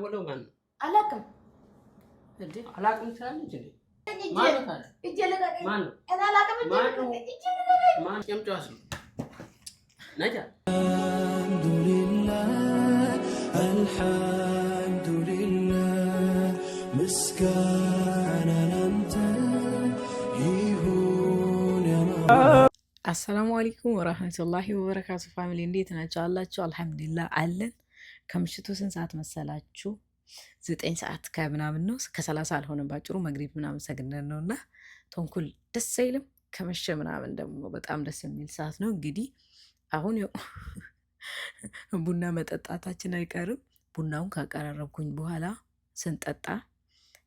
ወለው ማን አላቅም እንዴ አላቅም ትላለች እንዴ ማን እኔ አላቅም ማን ጨምጫስ ነጃ አልሐምዱሊላህ ምስጋና ላንተ ይሁን አሰላሙ አለይኩም ወራህመቱላሂ ወበረካቱ። ፋሚሊ እንዴት ናችሁ? አላችሁ? አልሐምዱሊላህ አለን። ከምሽቱ ስንት ሰዓት መሰላችሁ? 9 ሰዓት ከምናምን ነው። ከ30 አልሆነም ባጭሩ መግሪብ ምናምን ሰግደን ነውና ተንኩል ደስ አይልም። ከመሸ ምናምን ደግሞ በጣም ደስ የሚል ሰዓት ነው። እንግዲህ አሁን ያው ቡና መጠጣታችን አይቀርም። ቡናውን ካቀራረብኩኝ በኋላ ስንጠጣ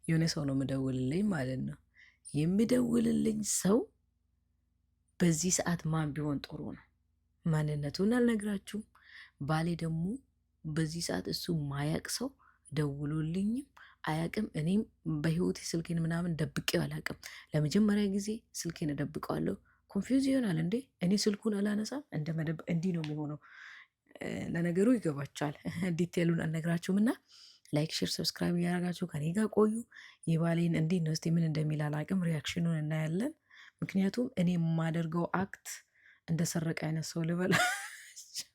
የሆነ ሰው ነው የምደውልልኝ ማለት ነው። የሚደውልልኝ ሰው በዚህ ሰዓት ማን ቢሆን ጥሩ ነው? ማንነቱን አልነግራችሁም። ባሌ ደግሞ በዚህ ሰዓት እሱ ማያቅ ሰው ደውሎልኝም አያቅም። እኔም በህይወቴ ስልኬን ምናምን ደብቄው አላቅም። ለመጀመሪያ ጊዜ ስልኬን እደብቀዋለሁ። ኮንፊውዝ ይሆናል እንዴ? እኔ ስልኩን አላነሳም እንደ መደብ እንዲህ ነው የሚሆነው። ለነገሩ ይገባችኋል። ዲቴሉን አልነግራችሁም እና ላይክ፣ ሼር፣ ሰብስክራይብ እያደረጋችሁ ከኔ ጋር ቆዩ። የባሌን እንዴት ነው እስቲ ምን እንደሚል አላቅም። ሪያክሽኑን እናያለን። ምክንያቱም እኔ የማደርገው አክት እንደሰረቀ አይነት ሰው ልበላ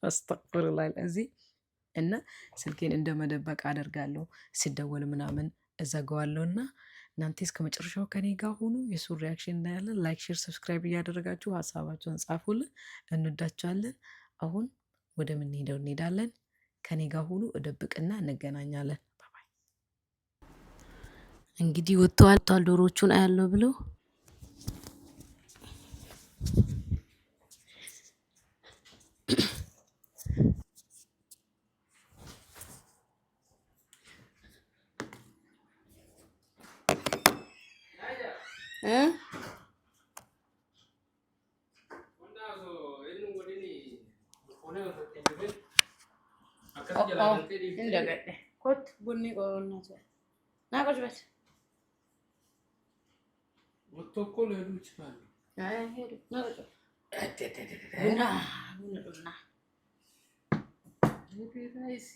አስተግፍሩላህ እዚህ እና ስልኬን እንደ መደበቅ አደርጋለሁ። ሲደወል ምናምን እዘጋዋለሁ እና እናንተ እስከ መጨረሻው ከኔ ጋር ሁኑ። የሱ ሪያክሽን እናያለን። ላይክ፣ ሼር፣ ሰብስክራይብ እያደረጋችሁ ሀሳባችሁን ጻፉልን። እንወዳችኋለን። አሁን ወደ ምን ሄደው እንሄዳለን። ከኔ ጋር ሁኑ። እደብቅና እንገናኛለን። ባይ። እንግዲህ ወጥተዋል ዶሮቹን አያለው ብሎ ኮት ቡኒ ቆናት ናቆጭበት ወጥቶ ለሉ ይችላል። አይ ሄዱ ናቆጭ ቡና ቡና ሲ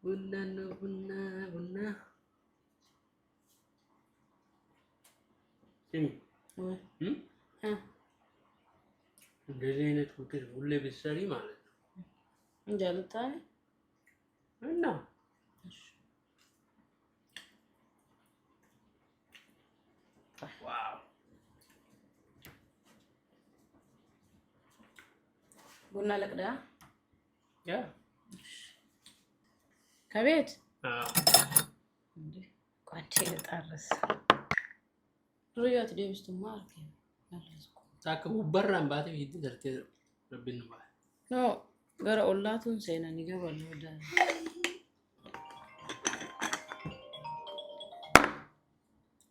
ቡና ነው ቡና ቡና እንደዚህ አይነት ውጤት ሁሌ ብትሰሪ ማለት ነው እንደምታይ እና ዋው ቡና ለቅዳ ያ ከቤት እንዴ ቋንቴ ለጣረስ ሩያት ዴቪስ ማርክ ታከ ወበራን ባተ ይድ ደርቴ ረብን ባ ኖ ገረ ኦላቱን ሰይናን ይገባል ወደ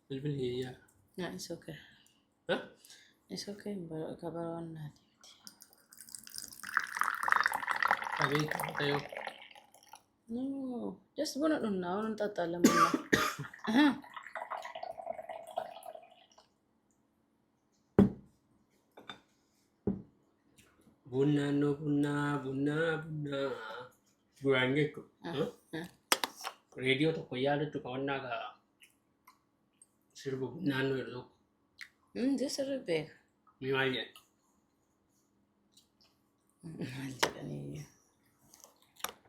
ብልብል ያ ናይስ ኦኬ ኢትስ ኦኬ ከበረዋና አቤት ታዩ ኖ ጀስት ቡና ነው አሁን እንጠጣለን ቡና ቡና ነው ቡና ቡና ቡና ጉራንጌኩ ሬዲዮ ተቆያለች ከሆና ጋር ስርቡ ቡና ነው ያለው ደስርቤ ሚማየ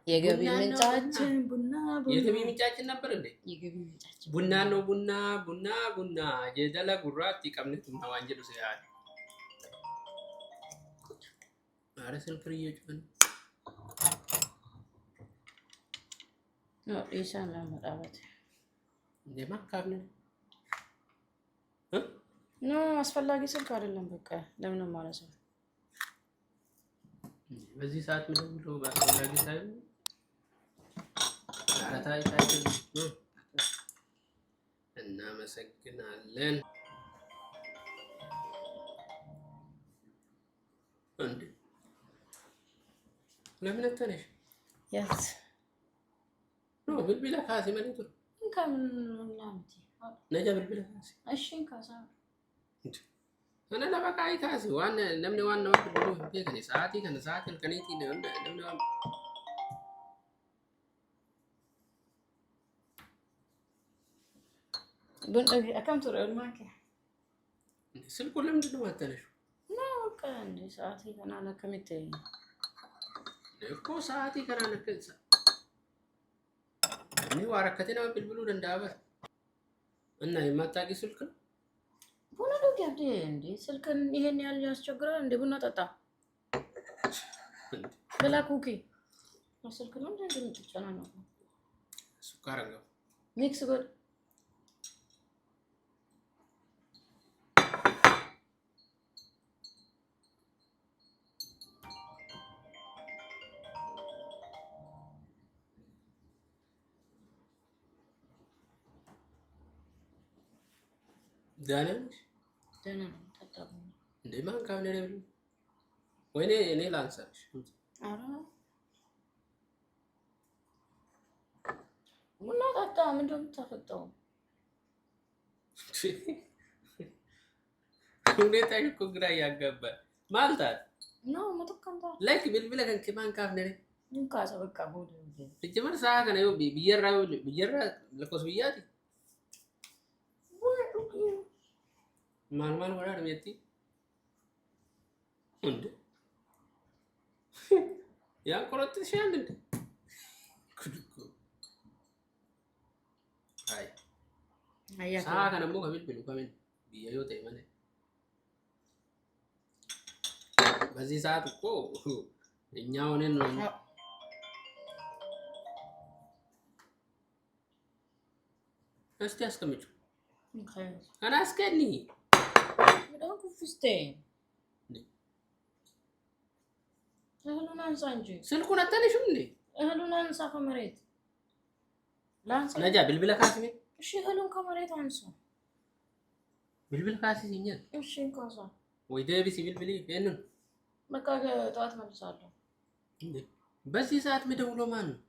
የገቢ ምንጫችን ቡና የገቢ ምንጫችን ነበር እንዴ? የገቢ ምንጫችን ቡና ነው ቡና ቡና ቡና የደለ ጉራት ይቀምነቱ ማዋንጀዱ ሲያል አረ ስልክር እየጮኸ ነው ኢሳና መጣበት እንደማ ካብነ ኖ አስፈላጊ ስልክ አይደለም። በቃ ለምን ማለት ነው በዚህ ሰዓት ምን ብሎ ባስፈላጊ ሳይሆን አራታይ ታይል ነው። እናመሰግናለን እንዴ ለምን ተነሽ ያስ ነው ብልብላ ካሲ ማለት ነው እንከምን ምናምቲ ነጃ ብልብላ ካሲ እሺ ካሳ أنا لا بقى كاسي وأنا نمني وأنا وقت بروح بيك أنا ساعتي كان ساعتي الكنيتي نمني ቡና كم ترى معك ስልኩ ለምንድን ነው አተነሽ لا كان ساعتي كان على كميتي እኮ ሰዓት ይከራነከ እኔ ዋረከቴና ብልብሉ ደንዳበ እና የማታቂ ስልክ ነው ቡና ነው ያብዴ እንዴ ስልክን ይሄን ያህል ያስቸግራል እንዴ ቡና ጠጣ በላ ኩኪ ስልክ ነው እንዴ እንደምትጨናነው ሱካር አለው ሚክስ ጎድ ደህና ተጣጣሙ እንዴ ማን ካለ ነው ወይኔ እኔ ላንሳሽ አራ ቡና ጠጣ ምንድነው የምታፈጠው ሁኔታሽ እኮ ግራ ያጋባል ማልታት ነው መተከንታ ላይክ ብልብለ ከንከ ማን ካለ ነው እንካ ሰበቃ ቦዲ ልጅመር ሳጋ ነው ቢየራ ለኮስ ቢያት ማን ወራ ነው የቲ እንዴ ያ ቆረጥሻል እንዴ ኩድኩ አይ ሳጋ ነው ከቢልብሉ ከምን ቢያዩ ተይመነ በዚህ ሰዓት እኮ እኛ ሆነን ነው እስቲ አስቀምጪው انا اسكني وداكو فستين እህሉን አንሳ እንጂ ስልኩን አታነሽም እንዴ እህሉን አንሳ ከመሬት ላንሳ ነጃ ብልብለ ካስሚ እሺ እህሉን ከመሬት አንሳ ብልብል ካስሲኛ እሺ እንካሳ ወይ ደብሲ ብልብሊ የነን በቃ ጠዋት መልሳለሁ እንዴ በዚህ ሰዓት ምደውሎ ማን ነው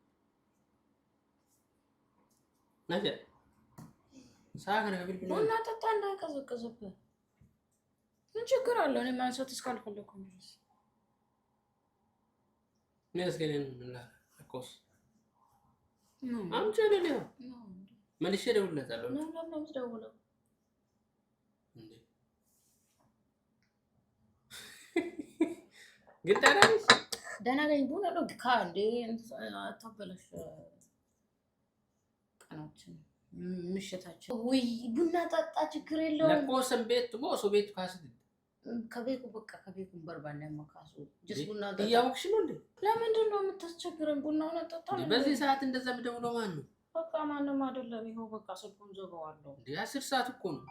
ነጃ ሳገነ ብልብል ቡና ጠጣ እንዳይቀዘቅዝብህ ምን ችግር አለው እኔ ማንሳት እስካልፈለኩ ድረስ ነስገነን ለኮስ አምጪ ለለ መልሼ ደውልለታለሁ ነው ደውለው እንዴ ግጣራሽ ደህና ነኝ ቡና ነው ካንዴ አታበላሽ ቀናችን ምሽታችን ወይ ቡና ጠጣ ችግር የለውም ለኮስም ቤት ሞሶ ቤት ካስ ከቤቱ በቃ ከቤቱ በርባና ማካሱ ጅስ ቡና ጠጣ ያውክሽ ነው እንዴ ለምንድን ነው የምታስቸግረን ቡናውን ጠጣ በዚህ ሰዓት እንደዛ ምደውሎ ማን ነው በቃ ማንም አይደለም ይሄው በቃ ስልኩን ዘጋዋለሁ እንዴ 10 ሰዓት እኮ ነው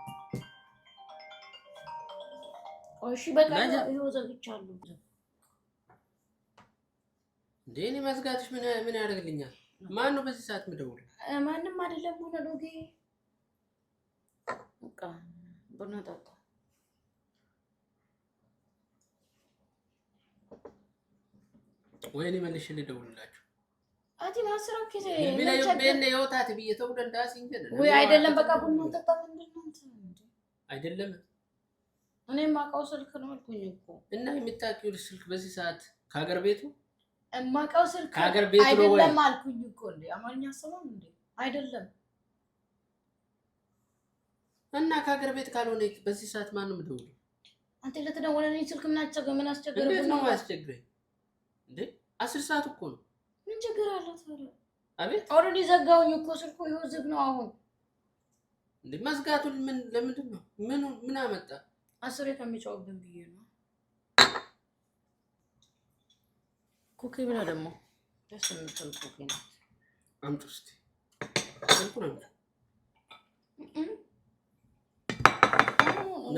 እሺ በቃ ይሄው ዘግቻለሁ እንዴ እኔ መዝጋትሽ ምን ያደርግልኛል ማን ነው በዚህ ሰዓት ምደውሎ ማንም አይደለም ቡና ዶጌ በቃ ቡና ጠጣ ወይኔ መልሼ ልደውልላችሁ አቲ ማስራው ከዘ ቢላዩ በእነ የወጣት ቢየተው ደንዳስ እንጀነ ወይ አይደለም በቃ ቡና ጠጣ ምንድነው አይደለም እኔ ማቃው ስልክ ነው አልኩኝ እኮ እና የምታውቂው ስልክ በዚህ ሰዓት ከሀገር ቤቱ ማቃው ስልክ ከሀገር ቤቱ ነው ወይ አይደለም አልኩኝ እኮ እንዴ አማርኛ ሰማም እንዴ አይደለም እና ከሀገር ቤት ካልሆነ በዚህ ሰዓት ማን ነው የምደውለው አንተ ለተደወለልኝ ስልክ ምን አስቸገረ ቡና ማስቸግረኝ እንዴ 10 ሰዓት እኮ ነው ምን ችግር አለው ታዲያ አቤት ኦሬዲ ዘጋውኝ እኮ ስልኩ ይኸው ዝግ ነው አሁን እንዴ መዝጋቱን ለምንድን ነው ምን አመጣ አስሬ ከሚጫወብን ብዬ ነው ኩኪ ብላ ደግሞ ደስ የምትል ኩኪ ነው አምጡ እስቲ ስልኩ ነው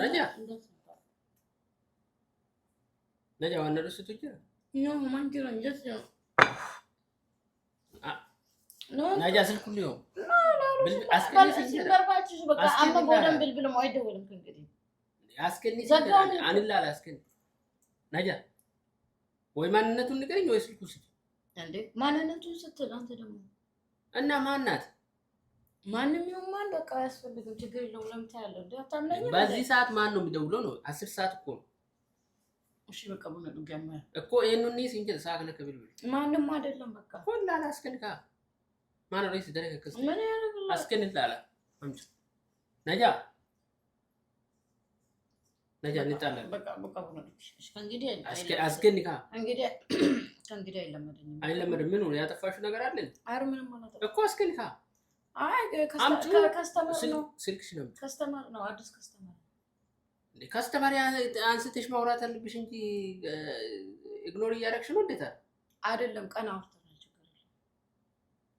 ነጃ ዋና ደስ ትጅራ ነው ማንኪራ እንጀት ነው ነጃ ስልኩ ነው አስከኒ ሲበርባችሁ በቃ አማ ጎደን ብልብል ነው አይደወልም እንግዲህ አስከኒ አንላላ አስከኒ ነጃ ወይ ማንነቱን ንገረኝ ወይ ስልኩ ስጥ እንዴ ማንነቱን ስትል አንተ ደግሞ እና ማናት ማንንም ይሁን ማን በቃ ያስፈልገው ችግር የለውም ለምን ታያለህ እንዴ አታምነኝ በዚህ ሰዓት ማን ነው የሚደውለው ነው 10 ሰዓት እኮ ነው እሺ በቃ ቡና ድጋማ እኮ ይሄንን ነው ሲንጀ ሳከነ ከብልብል ማንንም አይደለም በቃ ኮላላ አስከንካ ማን ነው ሲደረከከስ ምን ያደርግልህ አስከንላላ አምጪ ነጃ እንጣላለን። በቃ እንግዲህ አስገኒካ እንግዲህ አይለመድም። ምን ነው ያጠፋሽው ነገር አለ? አረ ምንም ማለት እኮ አስገኒካ አይ ከስተመር ነው ስልክሽ ነው ከስተመር ነው አዲስ ከስተመር እንዴ ከስተመር አንስተሽ ማውራት አለብሽ እንጂ ኢግኖር እያደረግሽ ነው። እንዴት አይደለም ቀን አውርተናል። ችግር የለም።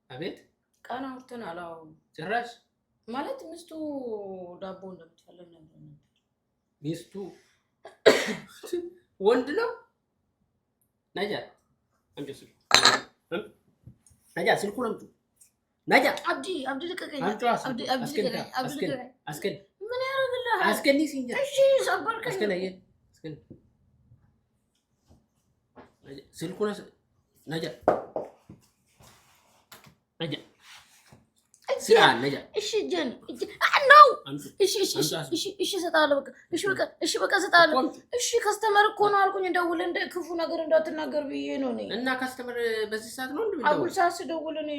አቤት ቀን አውርተናል። አዎ ጭራሽ ማለት ሚስቱ ዳቦ እንደምትፈልግ ነበር። ሚስቱ ወንድ ነው። ነጃ አንቺ ነጃ ስልኩን አምጡ። ነጃ አብዲ ልቀቀኝ። አብዲ አስከኝ ምን ያደርግልሃል? አስከኝ ሲንጃ እሺ ሰበርከኝ። አስከኝ ስልኩን ነጃ ስራ ነጃ እሺ ጀን ነው እሺ ሰጣለሁ። በቃ ሰጣለሁ። እሺ ከስተመር እኮ ነው አልኩኝ። ደውል እንደ ክፉ ነገር እንዳትናገር ብዬ ነው እኔ እና ከስተመር በዚህ ሰዓት ነው እንዴ? አጉል ሰዓት ሲደውል እኔ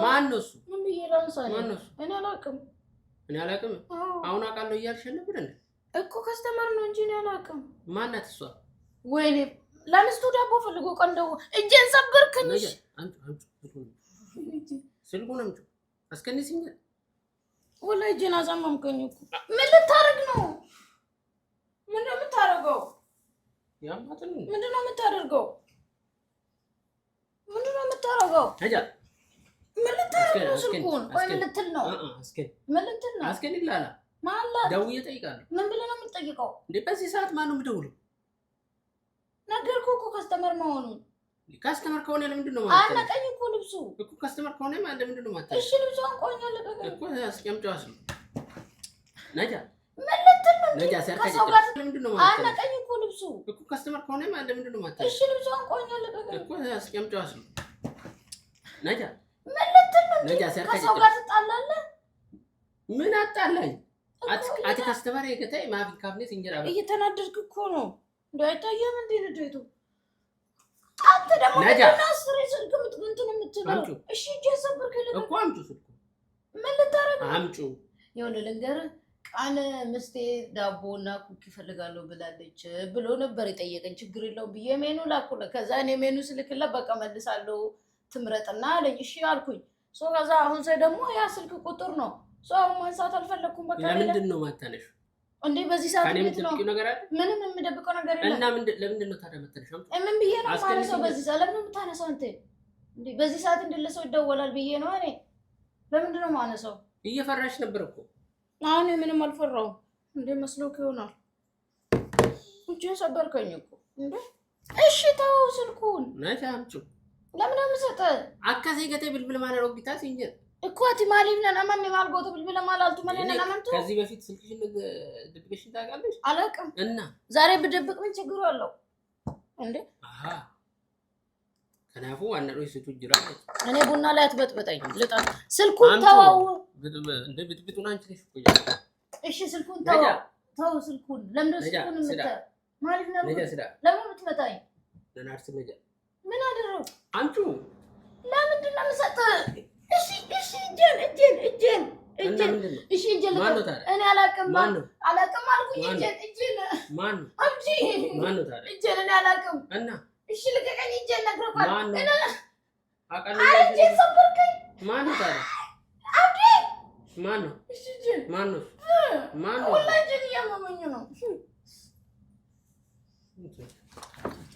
ማን ነው እሱ? ምን ብዬ ላንሳኝ? እኔ አላውቅም። አሁን አውቃለሁ እያልሽ ነበር እንዴ? እኮ ከስተመር ነው እንጂ እኔ አላውቅም። ማናት እሷ? ወይኔ ለሚስቱ ዳቦ ፈልጎ ቀንደው እጄን ሰበርከኝ። ስልኩን አምጪ። አስከንሲኝ። ወላሂ እጄን አሳመምከኝ እኮ። ምን ልታረግ ነው? ምንድነው የምታረገው? ምንድነው የምታደርገው? ነጃ ምን ልታረግ ነው? ስልኩን ቆይ ምን ልትል ነው? ምን ልትል ነው? አስከን ይላላ ማለት ደውዬ እጠይቃለሁ። ምን ብለህ ነው የምትጠይቀው? እንዴ በዚህ ሰዓት ማን ነው የሚደውለው? ነገርኩህ እኮ ከስተመር መሆኑን። ከስተመር ከሆነ ለምንድን ነው ማለት? አነቀኝ እኮ ልብሱ እኮ ከስተመር ከሆነ ማለት ለምንድን ነው ማለት? እሺ ልብሱ አንቆኛል እኮ አስቀምጪው አስሉ። ነጃ ምን ልትል ነው? ነጃ ሰርቀኝ ለምንድን ነው ማለት? አነቀኝ እኮ ልብሱ እኮ ከስተመር ከሆነ ማለት ለምንድን ነው ማለት? እሺ ልብሱ አንቆኛል እኮ አስቀምጪው አስሉ። ነጃ ምን ልትል ነው? ነጃ ሰርቀኝ ከሰው ጋር ትጣላለህ? ምን አጣላኝ? አት ከስተመር የገታይ ማፊ ካብኔት እንጀራ እየተናደድክ እኮ ነው። እንዳይታየም እንዴ ንዴቱ አንተ ደግሞ ለናስር ስልክ እንትን የምትለው እሺ ጀሰብርክ እኮ አምጪ ስልኩ ምን ልታረግ አምጪ ይሁን ልንገርህ ቃል ምስቴ ዳቦና ኩኪ ፈልጋለሁ ብላለች ብሎ ነበር የጠየቀኝ። ችግር የለውም ብዬ ሜኑ ላኩለ። ከዛ እኔ ሜኑ ስልክላ በቃ መልሳለሁ ትምረጥና አለኝ። እሺ አልኩኝ። ከዛ አሁን ሳይ ደግሞ ያ ስልክ ቁጥር ነው አሁን ማንሳት አልፈለኩም። በቃ ለምንድን ነው ማታነሽ እንዴ? በዚህ ሰዓት ምንም ነገር አለ? ምንም የምደብቀው ነገር የለም። እና ለምንድን ነው ታዲያ መተነሽ? ምን ብዬ ነው ማነሳው? በዚህ ሰዓት ለምን የምታነሳው አንተ? እንዴ በዚህ ሰዓት እንደለሰው ይደወላል ብዬ ነው እኔ። ለምንድን ነው ማነሳው? እየፈራሽ ነበር እኮ። አሁን ምንም አልፈራውም። እንዴ መስሎክ ይሆናል። እጄን ሰበርከኝ እኮ እንዴ። እሺ ተው ስልኩን ነጃ አምጪው። ለምን ነው የምሰጠው? አካሴ ገተ ብልብል ማለት ነው ቢታስ እንጂ እኮ አቲማሊ ብለን አማን የማልጎት ብልብል ማላልቱ ማለት ነው። ከዚህ በፊት ስልክሽን ድብቅሽን ታውቃለሽ? አላውቅም። እና ዛሬ ብደብቅ ምን ችግር አለው እንዴ? አሃ ከናፉ አንደው ይስቱ ጅራ እኔ ቡና ላይ አትበጥበጠኝ። ልጣ ስልኩን ተው እንደ ብጥብጡን አንቺ ነሽ እኮ። እሺ ስልኩን ተው ስልኩን ለምን ስልኩን ማለት ነው? ለምን ብትመታኝ? ለናርስ ነጃ ምን አደረው? አንቺ ለምንድን ነው የምሰጠው? እሺ እጄን እሺ እጄን እኔ አላውቅም አልኩኝ። እጄን ማን አብጂ እጄን እኔ አላውቅም እና እሺ ልቀቀኝ። እጄን ነግረኳል እና እጄን ሰበርከኝ። ማን ነው ታዲያ? አብዲ ማን ነው? እሺ እጄን ማን ነው? ወላሂ እጄን እያመመኝ ነው።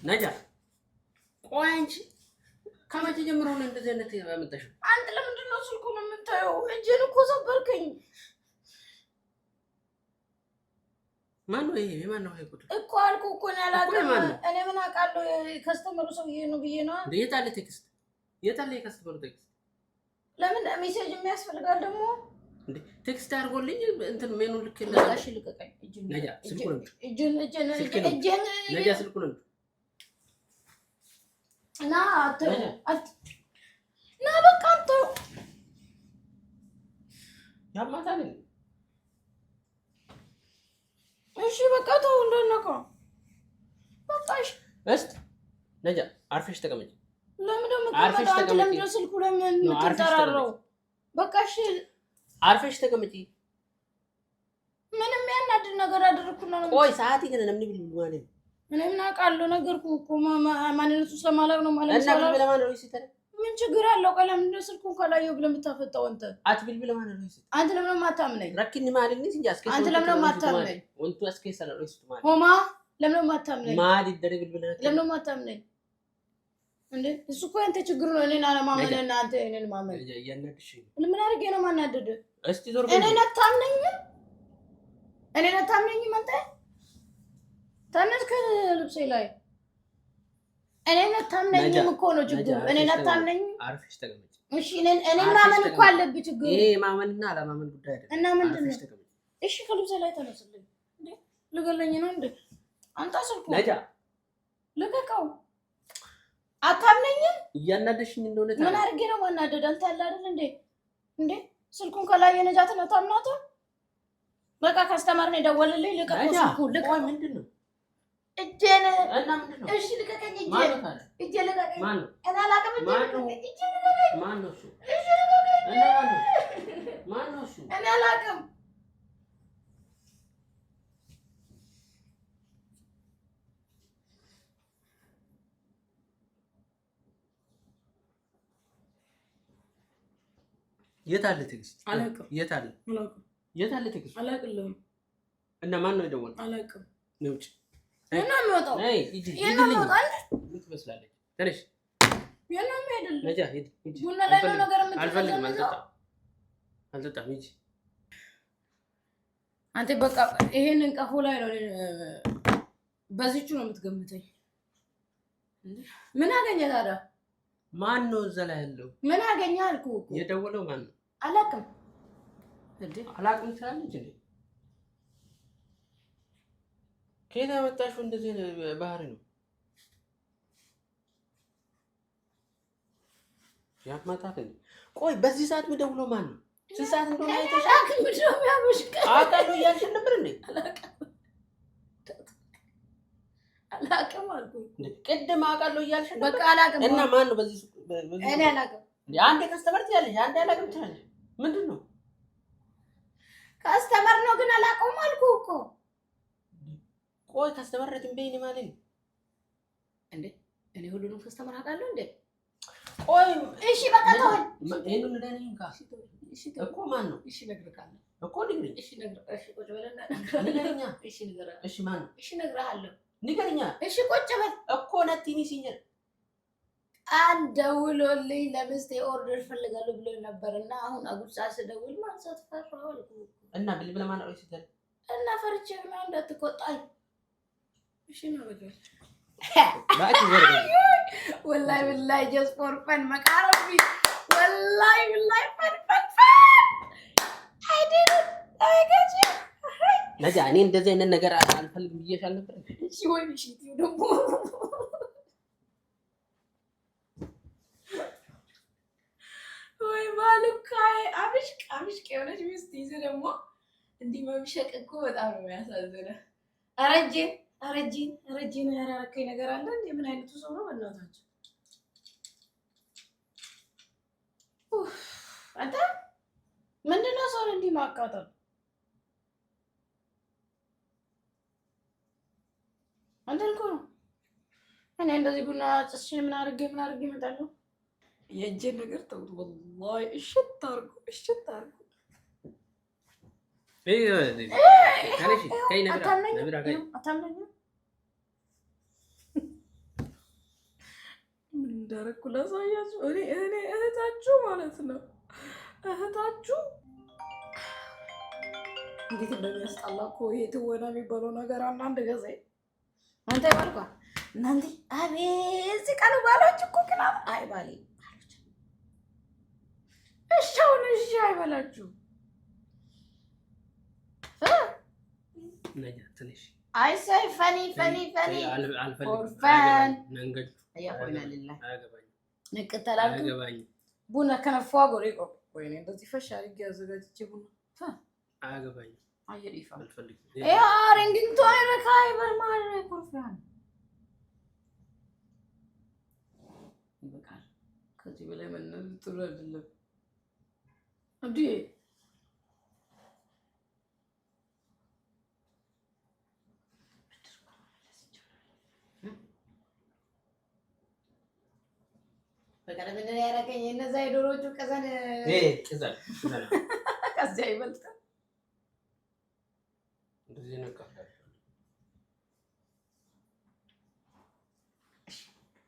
ነጃ ቆይ አንቺ ከመቼ ጀምሮ ነው እንደዚህ አይነት ያመጣሽው? አንተ ለምንድን ነው ስልኩን የምታየው? እጄን እኮ ሰበርከኝ። ማን ነው ይሄ? ማን ነው ይሄ እኮ አልኩህ እኮ እኔ አላውቅም። እኔ ምን አውቃለሁ? ከስተመሩ ሰውዬ ነው ብዬ ነው። የት አለ ቴክስት? የት አለ የከስተመሩ ቴክስት? ለምን ሜሴጅ የሚያስፈልጋል ደግሞ? እንዴ ቴክስት አድርጎልኝ እንትን ሜኑ ልክ እንደ እሺ ልቀቀኝ። ነጃ ስልኩን እጄን ነጃ ስልኩን ና በቃ አንተ ያማታል። እሺ በቃ ተው እንደነካው በቃ እሺ እስቲ ነጃ አርፈሽ ተቀመጪ። ለምን ደግሞ ተቀመጪ? ለምን ስልኩ ለምን የምትጠራራው? በቃ እሺ አርፈሽ ተቀመጪ። ምንም ያናድድ ነገር አደረኩና ነው። ቆይ ሰዓት ይገና ለምን ብል ማለት እኔ ምን አውቃለሁ ነገርኩህ እኮ ማንነቱ ስለማላውቅ ነው ማለት እና ብል ለማን ነው ይስተረ ምን ችግር አለው? ቀለም እንደ ስልኩን ካላየው ብለህ የምታፈጣው አትብል ለማን ነው ይስተረ አንተ ለምን ማታምነኝ? ረክኒ ማለት ነው እንጂ አስከ አንተ ለምን ማታምነኝ? ወንቱ አስከ ሰላም ነው ይስቱ ማለት ሆማ ለምን ማታምነኝ? ማድ ይደረግ ብል ለምን ማታምነኝ? እንዴ እሱ እኮ አንተ ችግር ነው። እኔን አለማመንና አንተ እኔን ማመን ያናድሽ ምን አድርጌ ነው ማናደድ? እስቲ ዞር እኔን አታምነኝ? እኔን አታምነኝ? አንተ ተነስከ ልብሴ ላይ እኔን አታምነኝም እኮ ነው ችግሩ። እኔን አታምነኝ? አርፈሽ ተቀመጪ። እሺ እኔን ማመን እኮ አለብኝ ችግሩ። ይሄ ማመንና አለማመን ጉዳይ አይደለም። እና ምንድነው? እሺ ከልብሴ ላይ ተነስልኝ። እንዴ ልገለኝ ነው እንዴ? አንተ ስልኩ ነጃ ልቀቀው። አታምነኝም? እያናደሽኝ እንደሆነ ምን አድርጌ ነው ማናደድ? አንተ ያለ አይደል እንዴ? እንዴ ስልኩን ከላይ የነጃት ነው ታምናታ? በቃ ካስተማር ነው የደወለልኝ። ልቀቀው ስልኩን። ልቀቀው። ምንድነው? እጄን እና ምንድነው? እሺ ልቀቀኝ። እጄን ልቀቀኝ። ማን ነው? እኔ አላውቅም። እጄን ልቀቀኝ። ማን ነው እሱ? እሺ ልቀቀኝ። እና ማን ነው እሱ? እኔ አላውቅም። የት አለ ትዕግስት? አላውቅም። የት አለ? አላውቅም። የት አለ ትዕግስት? አላውቅም። እና ማን ነው የደወለው? አላውቅም። ነው እጭ የና የሚወጣው አይ ሂጂ ሂጂ ምን ትመስላለች? ተነሽ የና አይደለም ነጃ ሂጂ ሂጂ ቡና ላይ ነው ነገር አልፈልግም። አልጠጣም ሂጂ። አንተ በቃ ይሄንን ቀፎ ላይ ነው በዚቹ ነው የምትገምተኝ። ምን አገኘ ታዲያ? ማን ነው እዛ ላይ ያለው? ምን አገኘ አልኩህ እኮ። የደወለው ማን ነው? አላውቅም። እንዴ አላውቅም ትላለች እንዴ? ከየት ያመጣሽው እንደዚህ ባህሪ ነው? ያማታት እንዴ? ቆይ በዚህ ሰዓት የሚደውለው ማን ነው? ስንት ሰዓት እንደሆነ አይተሽ? አውቃለሁ እያልሽ ነበር እንዴ? አላውቅም አልኩህ። ቅድም አውቃለሁ እያልሽ ነበር። በቃ አላውቅም። እና ማን ነው በዚህ? እኔ አላውቅም። አንዴ ከስተመር ትያለሽ፣ አንዴ አላውቅም ትያለሽ። ምንድን ነው? ከስተመር ነው ግን አላውቀውም አልኩህ እኮ። ቆይ ከስተመር ትንበይኝ ማለት ነው እንዴ? እኔ ሁሉንም ከስተመር አውቃለሁ እንዴ? ቆይ እሺ በቃ ተወኝ። ይሄንን እንደኔ እሺ እኮ ማን ነው? እሺ እነግርሃለሁ እኮ ንገሪኝ። እሺ እሺ ቁጭ በልና ንገሪኛ። እሺ ንገረኝ። እሺ ማን ነው? እሺ እነግርሃለሁ። ንገሪኛ። እሺ ቁጭ በል እኮ ነቲኒ ሲኘር ደውሎልኝ ለምስቴ ኦርደር ፈልጋለሁ ብሎ ነበርና አሁን አጉሳ ስደውል ማንሳት ፈራሁ አልኩህ እና ብልብለ ማን ነው ሲተር እና ፈርቼ ነው እንዳትቆጣኝ። እሺ ነው በቃ ባቂ ዘር ወላሂ ወላሂ ጀስት ፎር ፈን መቃረቢ ወላሂ ወላሂ ፈን አይደል አይገጭ ነጃ እኔ እንደዚህ አይነት ነገር አልፈልግም ብዬሻል ነበር። እሺ ወይ እሺ ደግሞ ወይ ማሉካይ አብሽቅ የሆነች ሚስት ይዘህ ደግሞ እንዲህ መብሸቅ እኮ በጣም ነው የሚያሳዝነው። አረጂን ያራረከኝ ነገር አለ እንዴ? ምን አይነቱ ሰው ነው በእናታችሁ? አንተ ምንድነው ሰው እንዲህ ማቃጠል? አንተ እኮ ነው እኔ እንደዚህ ቡና ጭስሽ ምን አድርጌ እመጣለሁ? የእጄን ነገር ተውት ወላሂ። እሽት አድርጉ አታምነኝም? ምን እንዳደረኩ ላሳያችሁ። እኔ እህታችሁ ማለት ነው። እህታችሁ እንዴት እንደሚያስጠላ እኮ ይሄ ትወና የሚባለው ነገር አንዳንድ ጊዜ አንተ ይባልኳ እናንተ አቤት እዚህ ቀኑ ባሎች እኮ ቅናት አይባሌ እሺ አይበላችሁ ነጃ ትንሽ አይሳይ ፈኒ ኦርፋን መንገድ ያቆይና ለላ አያገባኝ ንቅተላልኩ አያገባኝ ቡና ከነፋ ጎሬቆ ወይኔ እንደዚህ ፈሻ አድርጌ አዘጋጅቼ ቡና አያገባኝ አየሪፋ አልፈልግም። ያ ሪንግቶን ረካይ በርማን ኮርፋን ይበቃል። ከዚህ በላይ ምን ጥሩ አይደለም እንዴ? በቀለ ምን ያረከኝ እነዛ የዶሮቹ ቀዘን ቅዘን ከዚያ ይበልጣል እንደዚህ ነው ካላችሁ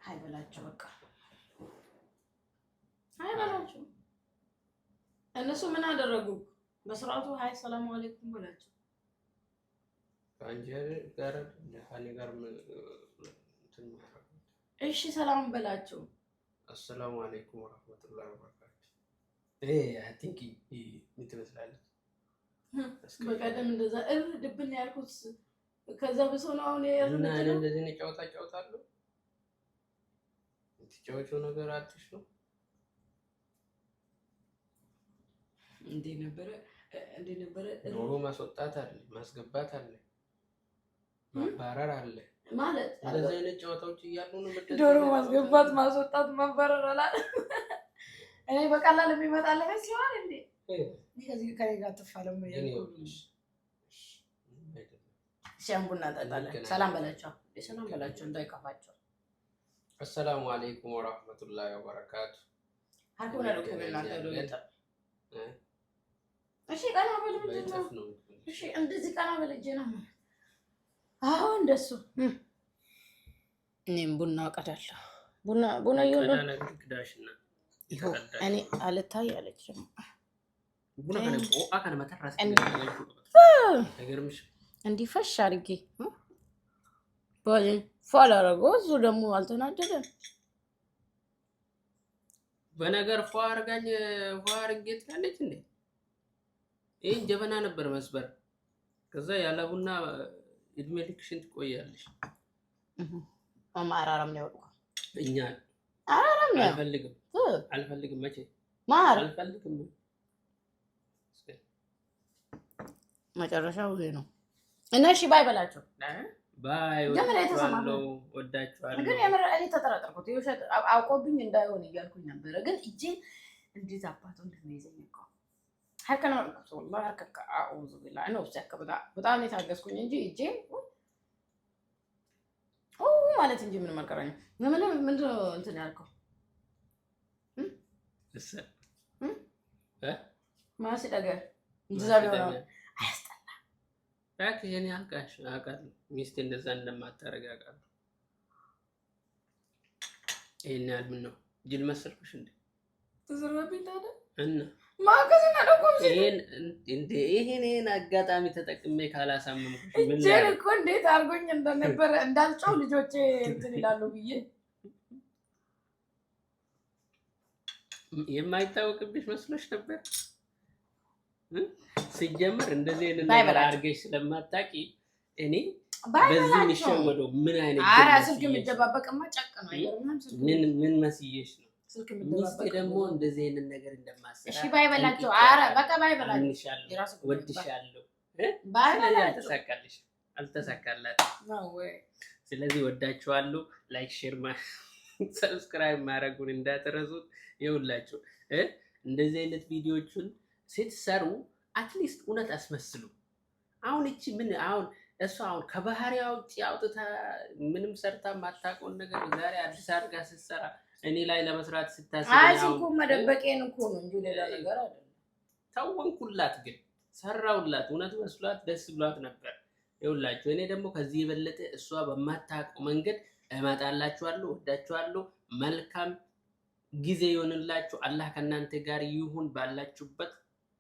ሃይ በላቸው በቃ ሃይ በላቸው እነሱ ምን አደረጉ በስርዓቱ ሃይ ሰላም አለይኩም በላቸው አንጀር ጋር ለሃኒ ጋር እሺ ሰላም በላቸው አሰላሙ አለይኩም ወራህመቱላሂ ወበረካቱ አይ ቲንክ ምትመስላለች በቀደም እንደዛ ድብን ያልኩት ከዛ በሰው ነው አሁን እና እንደዚህ ነው ጫውታለሁ ትጫወቸው ነገር አትሽ ነው እንዴ ነበረ ዶሮ ማስወጣት አለ ማስገባት አለ ማባረር አለ ማለት እንደዚህ አይነት ጫወታዎች እያሉ ነው ዶሮ ማስገባት ማስወጣት ማባረር አለ እኔ በቃላል የሚመጣልህ ሲሆን እንዴ ከዚህ ጋር ተፋለም ያልኩልሽ ሻምቡና ታጣለ ሰላም በላቸው እንዳይከፋቸው አሰላሙ አለይኩም ወራህመቱላሂ ወበረካቱ አሁን አልኩብና ተዶይታ እሺ ቀና በልጅ ነው እሺ እንደዚህ ቀና በልጅ ነው አሁን እንደሱ እኔም ቡና አቀዳለሁ ቡና ይሁን ግዳሽና እኔ አልታይ አለች ቡና አካለ መተራስ ነገርምሽ እንዲፈሽ አድርጌ ፏላረጎ እሱ ደግሞ አልተናደደም በነገር ፏርጌት ካለች እንዴ ይሄን ጀበና ነበር መስበር ከዛ ያለ ቡና እድሜ ልክሽን ትቆያለሽ አማራራም ነው ወጣ እኛ አራራም ነው አልፈልግም መቼ ማር አልፈልግም መጨረሻው ይሄ ነው እና እሺ ባይ በላቸው ባይ ወዳችኋለሁ ግን የምር እኔ ተጠራጠርኩት ይውሸት አውቆብኝ እንዳይሆን እያልኩኝ ነበር ግን እጄ እንዴት አባቱ እንደሚይዘኝ እኮ ሀከና ወላሂ ሀከካ አኡዙ ቢላህ ነው ሲያከብዳ በጣም የታገስኩኝ እንጂ እጄ ማለት እንጂ ምን ማቀራኝ ምን እንትን ያልከው እሰ ማሲ ነገር እንደዛ ቢሆን አያስጠላ ታክ የኔ አቃል ሚስቴ እንደዛ እንደማታረጋ አቃል ይሄን ያህል ምን ነው ጅል መሰልኩሽ እንዴ ተዘራብኝ ታዲያ እና ማከዘና ደቆም ይሄን አጋጣሚ ተጠቅሜ ካላሳመምኩሽ ምን ላይ እኮ እንዴት አርጎኝ እንደነበር እንዳልጨው ልጆቼ እንትን ይላሉ ብዬ የማይታወቅብሽ መስሎሽ ነበር ሲጀመር እንደዚህ ነገር አርገሽ ስለማታቂ እኔ በዚህ የሚሸወደው ምን አይነት አራ ስልክ የሚደባበቅማ ጨቅ ነው አይደለም ምን መስየሽ ነው ስልክ የሚደባበቅ ደግሞ እንደዚህ አይነት ነገር እንደማሰራ እሺ ባይ በላቸው አራ በቃ ባይ በላቸው ወድሻለሁ ባይ በላቸው አልተሳካላት ነው ወይ ስለዚህ ወዳችኋለሁ ላይክ ሼር ሰብስክራይብ ማድረጉን እንዳትረሱት ይውላችሁ እንደዚህ አይነት ቪዲዮዎችን ስትሰሩ አትሊስት እውነት አስመስሉ አሁን እቺ ምን አሁን እሷ አሁን ከባህሪያው ያውጥታ ምንም ሰርታ ማታቆን ነገር ዛሬ አዲስ አርጋ ስትሰራ እኔ ላይ ለመስራት ስታስብ አይስኩ መደበቄን እኮ ነው እንጂ ሌላ ነገር አይደለም ታወንኩላት ግን ሰራውላት እውነት መስሏት ደስ ብሏት ነበር ይውላችሁ እኔ ደግሞ ከዚህ የበለጠ እሷ በማታቆ መንገድ እመጣላችኋለሁ ወዳችኋለሁ መልካም ጊዜ ይሁንላችሁ አላህ ከናንተ ጋር ይሁን ባላችሁበት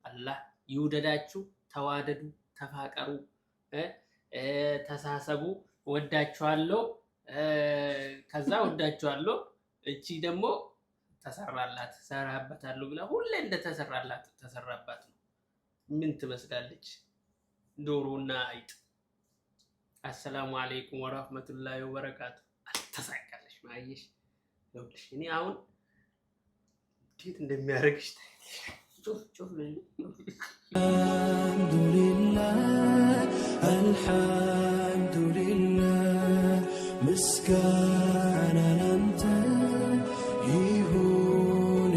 አላህ ይውደዳችሁ ተዋደዱ ተፋቀሩ ተሳሰቡ ወዳችኋለሁ ከዛ ወዳችኋለሁ እቺ ደግሞ ተሰራላት ሰራበታለሁ ብላ ሁሌ እንደተሰራላት ተሰራባት ነው ምን ትመስላለች ዶሮና አይጥ አሰላሙ አለይኩም ወራህመቱላሂ ወበረካቱ አልተሳካለሽ ማይሽ ይኸውልሽ እኔ አሁን እንዴት እንደሚያረግሽ ጩፍ አልሐምዱሊላህ ምስጋና ላንተ ይሁን